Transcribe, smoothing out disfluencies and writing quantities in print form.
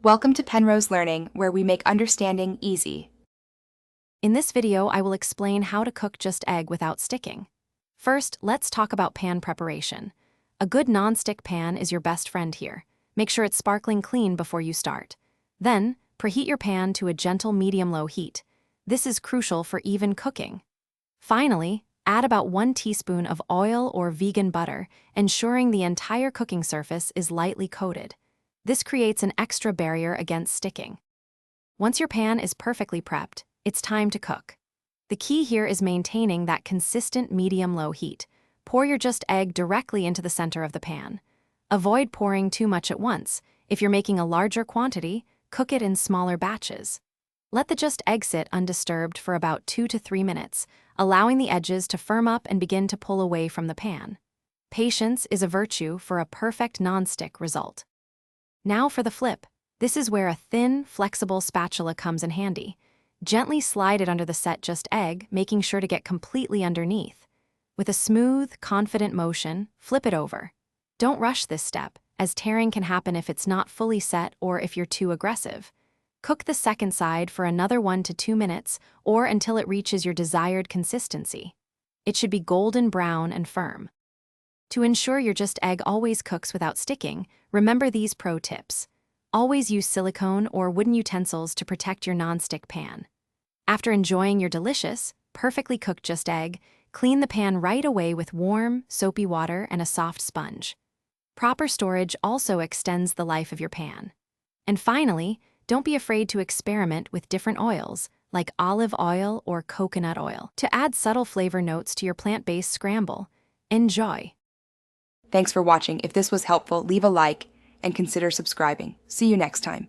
Welcome to Penrose Learning, where we make understanding easy. In this video, I will explain how to cook just egg without sticking. First, let's talk about pan preparation. A good non-stick pan is your best friend here. Make sure it's sparkling clean before you start. Then, preheat your pan to a gentle medium-low heat. This is crucial for even cooking. Finally, add about 1 teaspoon of oil or vegan butter, ensuring the entire cooking surface is lightly coated. This creates an extra barrier against sticking. Once your pan is perfectly prepped, it's time to cook. The key here is maintaining that consistent medium-low heat. Pour your just egg directly into the center of the pan. Avoid pouring too much at once. If you're making a larger quantity, cook it in smaller batches. Let the just egg sit undisturbed for about 2 to 3 minutes, allowing the edges to firm up and begin to pull away from the pan. Patience is a virtue for a perfect non-stick result. Now for the flip. This is where a thin, flexible spatula comes in handy. Gently slide it under the set just egg, making sure to get completely underneath. With a smooth, confident motion, flip it over. Don't rush this step, as tearing can happen if it's not fully set or if you're too aggressive. Cook the second side for another 1 to 2 minutes or until it reaches your desired consistency. It should be golden brown and firm. To ensure your just egg always cooks without sticking, remember these pro tips. Always use silicone or wooden utensils to protect your non-stick pan. After enjoying your delicious, perfectly cooked just egg, clean the pan right away with warm, soapy water and a soft sponge. Proper storage also extends the life of your pan. And finally, don't be afraid to experiment with different oils, like olive oil or coconut oil, to add subtle flavor notes to your plant-based scramble. Enjoy! Thanks for watching. If this was helpful, leave a like and consider subscribing. See you next time.